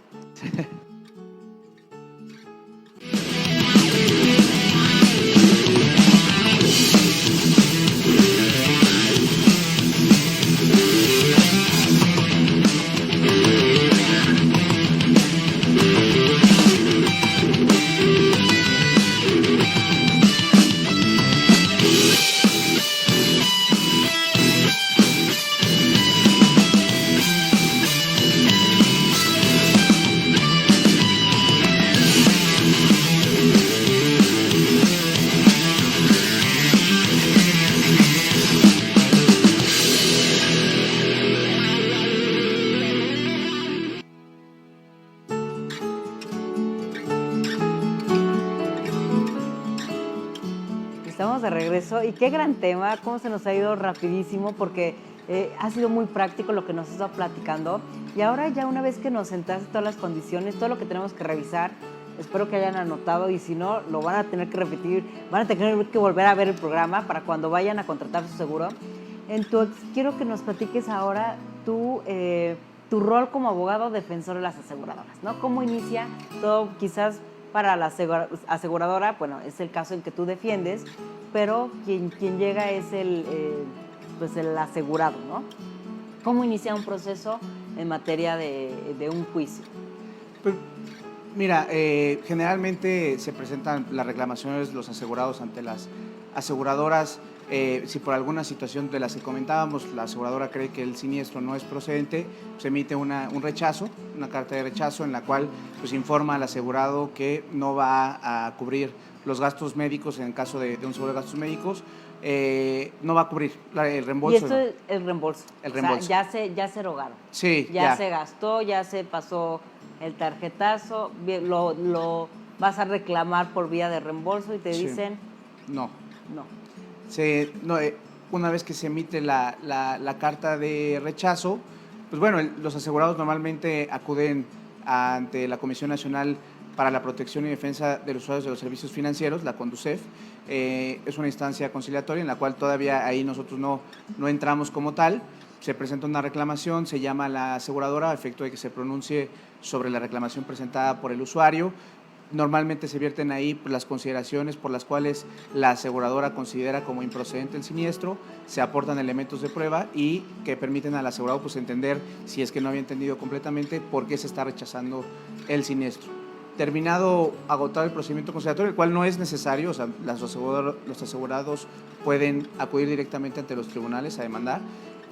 Estamos de regreso y qué gran tema, cómo se nos ha ido rapidísimo porque ha sido muy práctico lo que nos está platicando y ahora ya una vez que nos sentaste todas las condiciones, todo lo que tenemos que revisar, espero que hayan anotado y si no, lo van a tener que repetir, van a tener que volver a ver el programa para cuando vayan a contratar su seguro. Entonces, quiero que nos platiques ahora tu rol como abogado defensor de las aseguradoras, ¿no? ¿Cómo inicia todo quizás para la aseguradora? Bueno, es el caso en que tú defiendes, pero quien llega es pues el asegurado, ¿no? ¿Cómo inicia un proceso en materia de un juicio? Pues, mira, generalmente se presentan las reclamaciones los asegurados ante las aseguradoras. Si por alguna situación de las que comentábamos, la aseguradora cree que el siniestro no es procedente, se emite un rechazo, una carta de rechazo en la cual pues, informa al asegurado que no va a cubrir los gastos médicos en el caso de un seguro de gastos médicos, no va a cubrir el reembolso. Y esto es el reembolso. El reembolso. O sea, ya se erogaron. Sí, ya se gastó, ya se pasó el tarjetazo, lo vas a reclamar por vía de reembolso y te dicen... No. No. Una vez que se emite la carta de rechazo, pues bueno, los asegurados normalmente acuden ante la Comisión Nacional para la Protección y Defensa de los Usuarios de los Servicios Financieros, la CONDUCEF. Es una instancia conciliatoria en la cual todavía ahí nosotros no entramos como tal. Se presenta una reclamación, se llama a la aseguradora a efecto de que se pronuncie sobre la reclamación presentada por el usuario. Normalmente se vierten ahí las consideraciones por las cuales la aseguradora considera como improcedente el siniestro, se aportan elementos de prueba y que permiten al asegurado pues, entender, si es que no había entendido completamente, por qué se está rechazando el siniestro. Terminado, agotado el procedimiento conciliatorio, el cual no es necesario, o sea, los asegurados pueden acudir directamente ante los tribunales a demandar.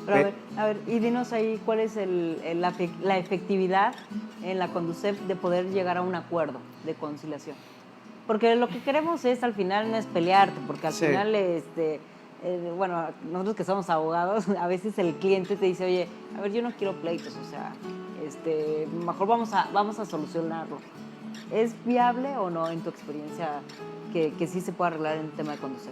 Pero a ver, y dinos ahí cuál es la efectividad en la CONDUCEF de poder llegar a un acuerdo de conciliación. Porque lo que queremos es, al final, no es pelearte, porque al final, bueno, nosotros que somos abogados, a veces el cliente te dice, oye, a ver, yo no quiero pleitos, o sea, mejor vamos a solucionarlo. ¿Es viable o no, en tu experiencia, que sí se pueda arreglar en el tema de CONDUCEF?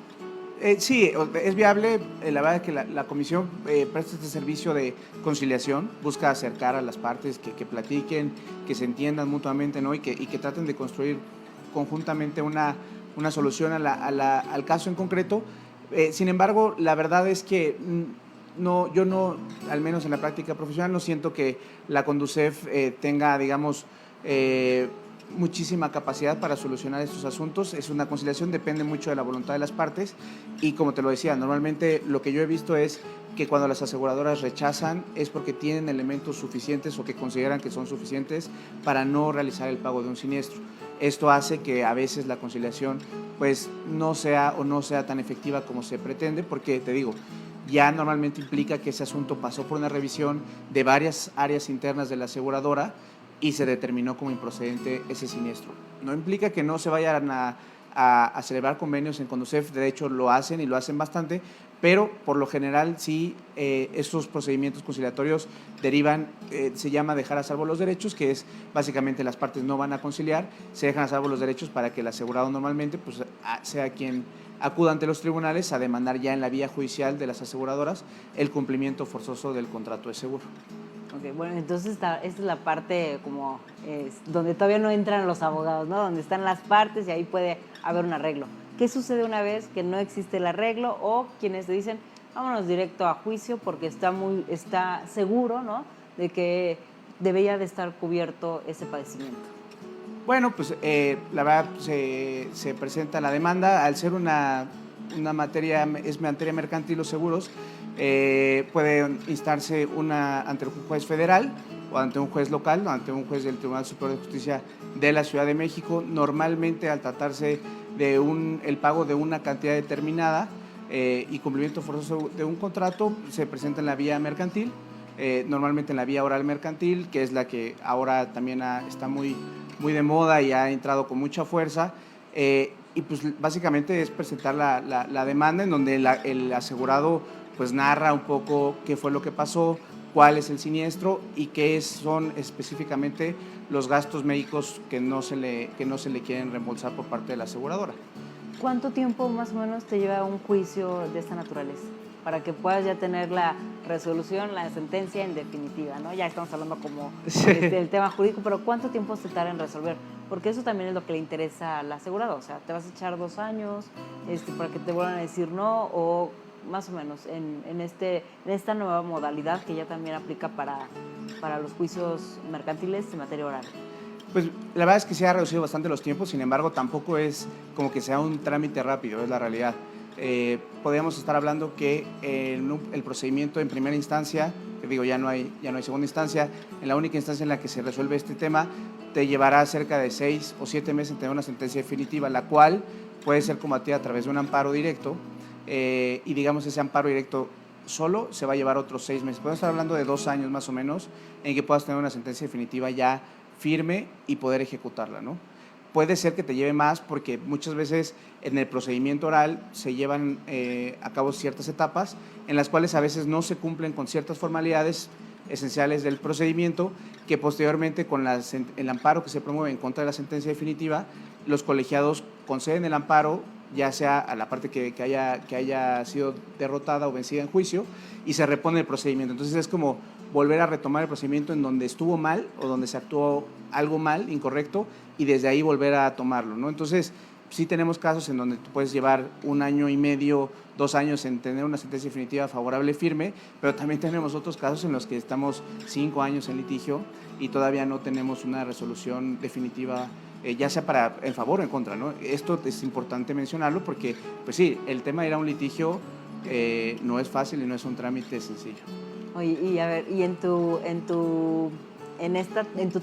Sí, es viable. La verdad es que la comisión presta este servicio de conciliación, busca acercar a las partes que platiquen, que se entiendan mutuamente, ¿no? y que traten de construir conjuntamente una solución al caso en concreto. Sin embargo, la verdad es que yo no, al menos en la práctica profesional, no siento que la CONDUCEF tenga, digamos, muchísima capacidad para solucionar estos asuntos. Es una conciliación, depende mucho de la voluntad de las partes y como te lo decía, normalmente lo que yo he visto es que cuando las aseguradoras rechazan es porque tienen elementos suficientes o que consideran que son suficientes para no realizar el pago de un siniestro. Esto hace que a veces la conciliación pues no sea tan efectiva como se pretende, porque te digo, ya normalmente implica que ese asunto pasó por una revisión de varias áreas internas de la aseguradora y se determinó como improcedente ese siniestro. No implica que no se vayan a celebrar convenios en Conducef, de hecho lo hacen y lo hacen bastante, pero por lo general sí estos procedimientos conciliatorios derivan, se llama dejar a salvo los derechos, que es básicamente las partes no van a conciliar, se dejan a salvo los derechos para que el asegurado normalmente pues, sea quien acuda ante los tribunales a demandar ya en la vía judicial de las aseguradoras el cumplimiento forzoso del contrato de seguro. Ok, bueno, entonces esta es la parte como donde todavía no entran los abogados, ¿no? Donde están las partes y ahí puede haber un arreglo. ¿Qué sucede una vez que no existe el arreglo o quienes te dicen vámonos directo a juicio porque está seguro, ¿no? De que debería de estar cubierto ese padecimiento? Bueno, pues la verdad se presenta la demanda. Al ser una materia, es materia mercantil los seguros, puede instarse ante un juez federal o ante un juez local o ante un juez del Tribunal Superior de Justicia de la Ciudad de México. Normalmente al tratarse de el pago de una cantidad determinada y cumplimiento forzoso de un contrato, se presenta en la vía mercantil, normalmente en la vía oral mercantil, que es la que ahora también está muy de moda y ha entrado con mucha fuerza, y pues básicamente es presentar la demanda en donde el asegurado pues narra un poco qué fue lo que pasó, cuál es el siniestro y qué son específicamente los gastos médicos que no se le quieren reembolsar por parte de la aseguradora. ¿Cuánto tiempo más o menos te lleva un juicio de esta naturaleza? Para que puedas ya tener la resolución, la sentencia en definitiva, ¿no? Ya estamos hablando como Sí. del tema jurídico, pero ¿cuánto tiempo se tarda en resolver? Porque eso también es lo que le interesa al asegurado. O sea, ¿te vas a echar 2 años para que te vuelvan a decir no? O más o menos en esta nueva modalidad que ya también aplica para los juicios mercantiles en materia oral. Pues la verdad es que se ha reducido bastante los tiempos, sin embargo tampoco es como que sea un trámite rápido, es la realidad. Podríamos estar hablando que el procedimiento en primera instancia, que digo ya no hay segunda instancia, en la única instancia en la que se resuelve este tema, te llevará cerca de 6 o 7 meses en tener una sentencia definitiva, la cual puede ser combatida a través de un amparo directo, y digamos ese amparo directo solo se va a llevar otros 6 meses. Podemos estar hablando de 2 años más o menos en que puedas tener una sentencia definitiva ya firme y poder ejecutarla, ¿no? Puede ser que te lleve más porque muchas veces en el procedimiento oral se llevan a cabo ciertas etapas en las cuales a veces no se cumplen con ciertas formalidades esenciales del procedimiento que posteriormente con el amparo que se promueve en contra de la sentencia definitiva, los colegiados conceden el amparo ya sea a la parte que haya sido derrotada o vencida en juicio y se repone el procedimiento. Entonces es como volver a retomar el procedimiento en donde estuvo mal o donde se actuó algo mal, incorrecto, y desde ahí volver a tomarlo, ¿no? Entonces, sí tenemos casos en donde tú puedes llevar 1 año y medio, 2 años en tener una sentencia definitiva favorable firme, pero también tenemos otros casos en los que estamos 5 años en litigio y todavía no tenemos una resolución definitiva, ya sea en favor o en contra, ¿no? Esto es importante mencionarlo porque, pues sí, el tema de ir a un litigio no es fácil y no es un trámite sencillo. Oye, y a ver, y en tu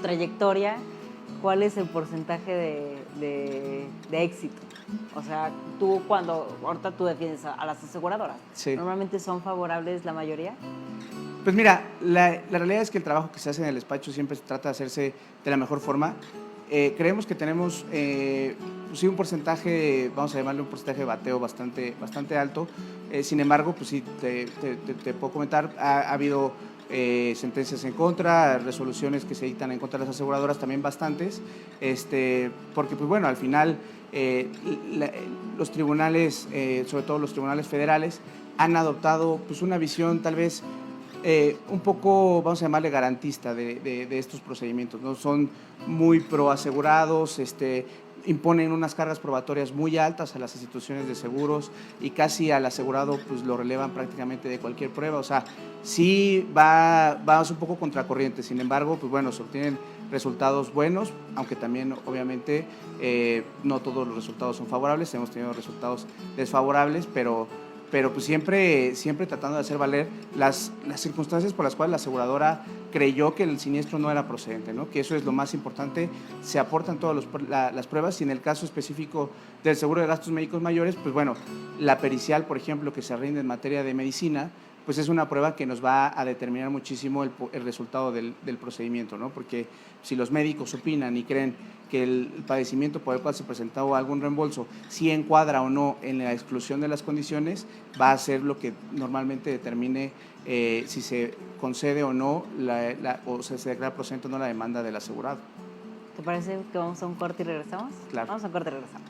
trayectoria, ¿cuál es el porcentaje de éxito? O sea, ahorita tú defiendes a las aseguradoras, Sí. ¿normalmente son favorables la mayoría? Pues mira, la realidad es que el trabajo que se hace en el despacho siempre se trata de hacerse de la mejor forma. Creemos que tenemos pues sí, un porcentaje, vamos a llamarle un porcentaje de bateo bastante alto. Sin embargo, pues sí, te puedo comentar, ha habido sentencias en contra, resoluciones que se dictan en contra de las aseguradoras también bastantes, porque pues bueno, al final los tribunales, sobre todo los tribunales federales, han adoptado pues una visión tal vez un poco, vamos a llamarle garantista de estos procedimientos, ¿no? Son muy pro asegurados, imponen unas cargas probatorias muy altas a las instituciones de seguros y casi al asegurado pues lo relevan prácticamente de cualquier prueba. O sea, sí vas un poco contracorriente, sin embargo, pues bueno, se obtienen resultados buenos, aunque también obviamente no todos los resultados son favorables, hemos tenido resultados desfavorables, pero pues siempre tratando de hacer valer las circunstancias por las cuales la aseguradora creyó que el siniestro no era procedente, ¿no? Que eso es lo más importante. Se aportan todas las pruebas y en el caso específico del seguro de gastos médicos mayores, pues bueno, la pericial, por ejemplo, que se rinde en materia de medicina, pues es una prueba que nos va a determinar muchísimo el resultado del procedimiento, ¿no? Porque si los médicos opinan y creen que el padecimiento por el cual se presentó algún reembolso, si encuadra o no en la exclusión de las condiciones, va a ser lo que normalmente determine si se concede o no o se declara procedente o no la demanda del asegurado. ¿Te parece que vamos a un corte y regresamos? Claro. Vamos a un corte y regresamos.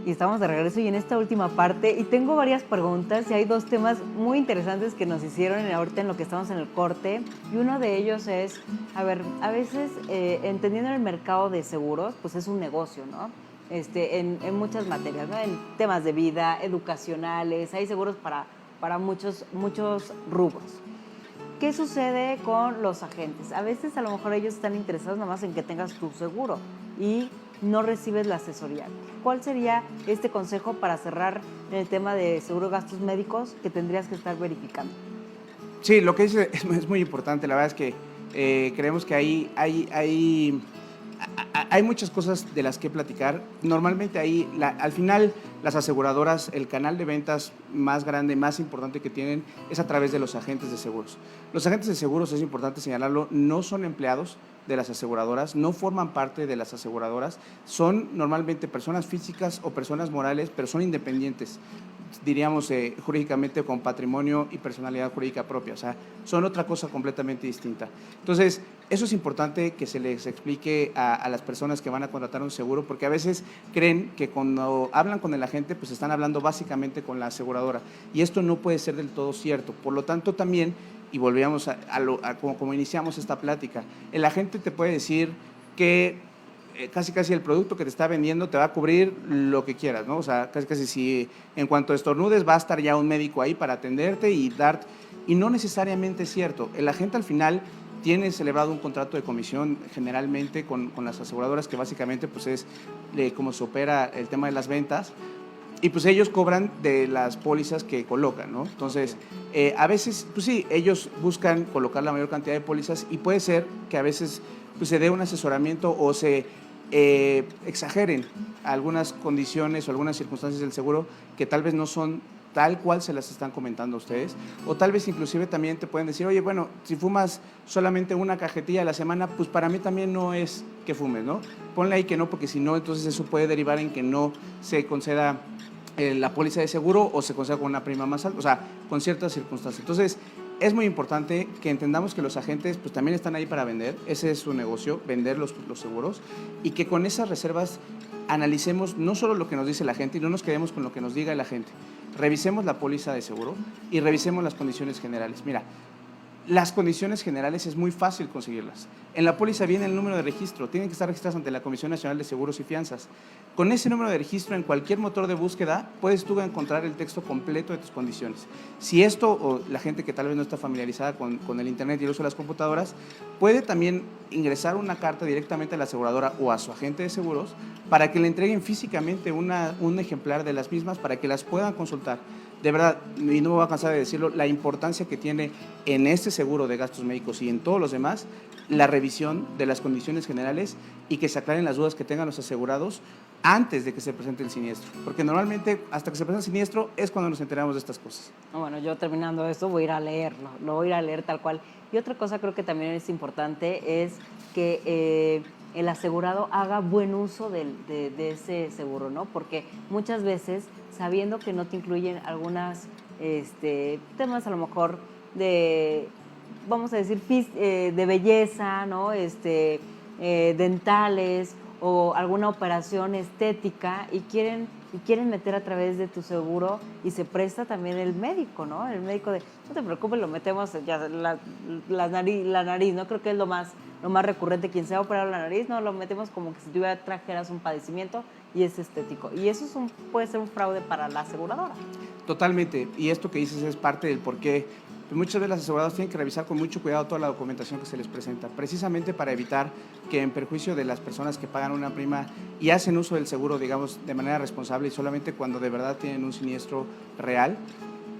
Y estamos de regreso y en esta última parte, y tengo varias preguntas y hay dos temas muy interesantes que nos hicieron ahorita en lo que estamos en el corte, y uno de ellos es, a ver, a veces entendiendo el mercado de seguros, pues es un negocio, ¿no? En muchas materias, ¿no? En temas de vida, educacionales, hay seguros para muchos rubros. ¿Qué sucede con los agentes? A veces a lo mejor ellos están interesados nada más en que tengas tu seguro y no recibes la asesoría. ¿Cuál sería este consejo para cerrar en el tema de seguro de gastos médicos que tendrías que estar verificando? Sí, lo que dice es muy importante. La verdad es que creemos que hay muchas cosas de las que platicar. Normalmente al final las aseguradoras, el canal de ventas más grande, más importante que tienen es a través de los agentes de seguros. Los agentes de seguros, es importante señalarlo, no son empleados de las aseguradoras, no forman parte de las aseguradoras, son normalmente personas físicas o personas morales, pero son independientes, diríamos jurídicamente con patrimonio y personalidad jurídica propia, o sea, son otra cosa completamente distinta. Entonces, eso es importante que se les explique a las personas que van a contratar un seguro, porque a veces creen que cuando hablan con el agente, pues están hablando básicamente con la aseguradora, y esto no puede ser del todo cierto. Por lo tanto, también, y volvíamos a como iniciamos esta plática, el agente te puede decir que casi el producto que te está vendiendo te va a cubrir lo que quieras, ¿no? O sea, casi si en cuanto estornudes va a estar ya un médico ahí para atenderte y no necesariamente es cierto. El agente al final tiene celebrado un contrato de comisión generalmente con las aseguradoras, que básicamente pues es cómo se opera el tema de las ventas, y pues ellos cobran de las pólizas que colocan, ¿no? Entonces, a veces, pues sí, ellos buscan colocar la mayor cantidad de pólizas y puede ser que a veces pues se dé un asesoramiento o se exageren algunas condiciones o algunas circunstancias del seguro que tal vez no son tal cual se las están comentando a ustedes, o tal vez inclusive también te pueden decir, oye, bueno, si fumas solamente una cajetilla a la semana, pues para mí también no es que fumes, ¿no? Ponle ahí que no, porque si no, entonces eso puede derivar en que no se conceda la póliza de seguro o se conceda con una prima más alta, o sea, con ciertas circunstancias. Entonces, es muy importante que entendamos que los agentes pues también están ahí para vender, ese es su negocio, vender los seguros, y que con esas reservas analicemos no solo lo que nos dice la gente y no nos quedemos con lo que nos diga la gente. Revisemos la póliza de seguro y revisemos las condiciones generales. Mira, las condiciones generales es muy fácil conseguirlas. En la póliza viene el número de registro, tienen que estar registradas ante la Comisión Nacional de Seguros y Fianzas. Con ese número de registro, en cualquier motor de búsqueda, puedes tú encontrar el texto completo de tus condiciones. Si esto, o la gente que tal vez no está familiarizada con el Internet y el uso de las computadoras, puede también ingresar una carta directamente a la aseguradora o a su agente de seguros para que le entreguen físicamente un ejemplar de las mismas para que las puedan consultar. De verdad, y no me voy a cansar de decirlo, la importancia que tiene en este seguro de gastos médicos y en todos los demás, la revisión de las condiciones generales y que se aclaren las dudas que tengan los asegurados antes de que se presente el siniestro. Porque normalmente, hasta que se presenta el siniestro, es cuando nos enteramos de estas cosas. Bueno, yo terminando esto voy a ir a leerlo, lo voy a ir a leer tal cual. Y otra cosa creo que también es importante es que el asegurado haga buen uso de ese seguro, ¿no? Porque muchas veces, sabiendo que no te incluyen algunas temas a lo mejor de, vamos a decir, de belleza, ¿no? Dentales o alguna operación estética y quieren meter a través de tu seguro y se presta también el médico, ¿no? El médico de, no te preocupes, lo metemos ya la nariz, ¿no? Creo que es lo más recurrente. Quien se ha operado la nariz, no, lo metemos como que si tú ya trajeras un padecimiento y es estético. Y eso puede ser un fraude para la aseguradora. Totalmente. Y esto que dices es parte del por qué muchas veces las aseguradoras tienen que revisar con mucho cuidado toda la documentación que se les presenta, precisamente para evitar que en perjuicio de las personas que pagan una prima y hacen uso del seguro, digamos, de manera responsable y solamente cuando de verdad tienen un siniestro real,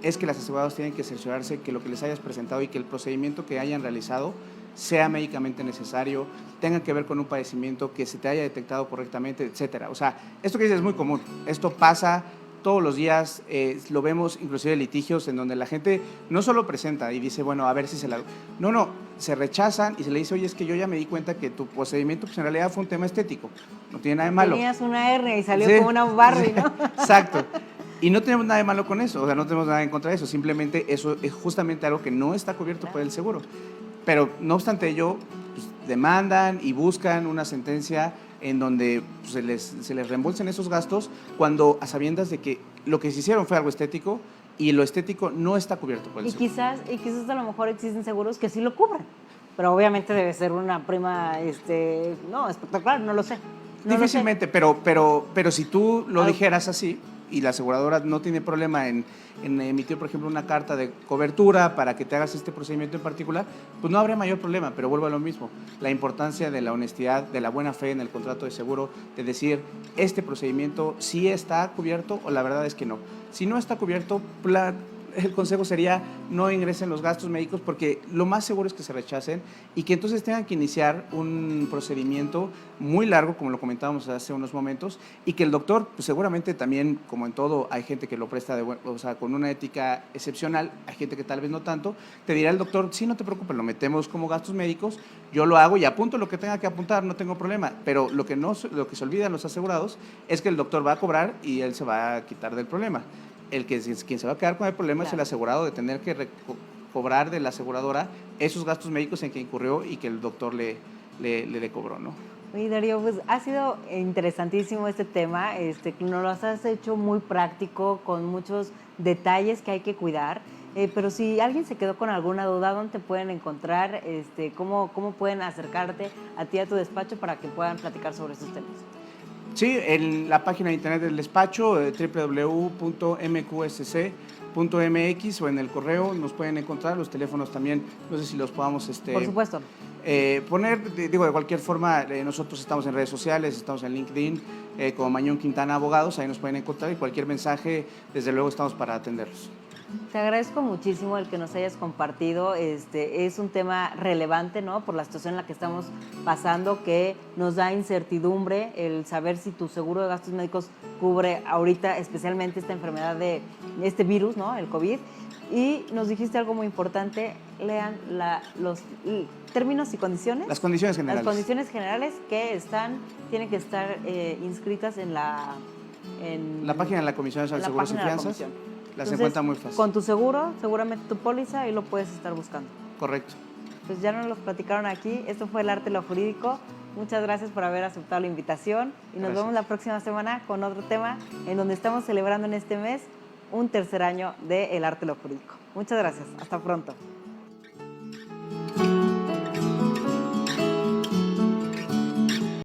es que las aseguradoras tienen que cerciorarse que lo que les hayas presentado y que el procedimiento que hayan realizado sea médicamente necesario, tenga que ver con un padecimiento que se te haya detectado correctamente, etcétera. O sea, esto que dices es muy común. Esto pasa todos los días, lo vemos inclusive en litigios en donde la gente no solo presenta y dice, bueno, a ver si se la... No, se rechazan y se le dice, oye, es que yo ya me di cuenta que tu procedimiento pues en realidad fue un tema estético, no tiene nada de malo. Tenías una hernia y salió Sí, como una Barbie, ¿no? Exacto. Y no tenemos nada de malo con eso, o sea, no tenemos nada en contra de eso, simplemente eso es justamente algo que no está cubierto por el seguro. Pero no obstante ello, pues, demandan y buscan una sentencia en donde pues, se les reembolsen esos gastos cuando a sabiendas de que lo que se hicieron fue algo estético y lo estético no está cubierto por el seguro. Quizás a lo mejor existen seguros que sí lo cubran, pero obviamente debe ser una prima, no, espectacular, no lo sé. Difícilmente, pero si tú lo dijeras así y la aseguradora no tiene problema en emitir, por ejemplo, una carta de cobertura para que te hagas este procedimiento en particular, pues no habría mayor problema, pero vuelvo a lo mismo. La importancia de la honestidad, de la buena fe en el contrato de seguro, de decir, este procedimiento sí está cubierto o la verdad es que no. Si no está cubierto, el consejo sería no ingresen los gastos médicos porque lo más seguro es que se rechacen y que entonces tengan que iniciar un procedimiento muy largo, como lo comentábamos hace unos momentos, y que el doctor, pues seguramente también, como en todo, hay gente que lo presta con una ética excepcional, hay gente que tal vez no tanto, te dirá el doctor, sí, no te preocupes, lo metemos como gastos médicos, yo lo hago y apunto lo que tenga que apuntar, no tengo problema, pero lo que se olvidan los asegurados es que el doctor va a cobrar y él se va a quitar del problema. Quien se va a quedar con el problema es el asegurado de tener que cobrar de la aseguradora esos gastos médicos en que incurrió y que el doctor le cobró, ¿no? Oye, Darío, pues ha sido interesantísimo este tema, nos lo has hecho muy práctico, con muchos detalles que hay que cuidar, pero si alguien se quedó con alguna duda, ¿dónde te pueden encontrar? ¿Cómo pueden acercarte a ti, a tu despacho, para que puedan platicar sobre estos temas? Sí, en la página de internet del despacho, www.mqsc.mx, o en el correo nos pueden encontrar, los teléfonos también, no sé si los podamos por supuesto. poner, de cualquier forma, nosotros estamos en redes sociales, estamos en LinkedIn, como Mañón Quintana Abogados, ahí nos pueden encontrar y cualquier mensaje, desde luego estamos para atenderlos. Te agradezco muchísimo el que nos hayas compartido. Es un tema relevante, ¿no? Por la situación en la que estamos pasando, que nos da incertidumbre el saber si tu seguro de gastos médicos cubre ahorita especialmente esta enfermedad de este virus, ¿no? El COVID. Y nos dijiste algo muy importante, lean los términos y condiciones. Las condiciones generales. Las condiciones generales que tienen que estar inscritas en la página de la Comisión Nacional de Seguros y Fianzas. Las encuentra muy fácil. Con tu seguro, seguramente tu póliza, ahí lo puedes estar buscando. Correcto. Pues ya nos los platicaron aquí. Esto fue El Arte de lo Jurídico. Muchas gracias por haber aceptado la invitación y nos vemos la próxima semana con otro tema en donde estamos celebrando en este mes un tercer año de El Arte de lo Jurídico. Muchas gracias. Hasta pronto.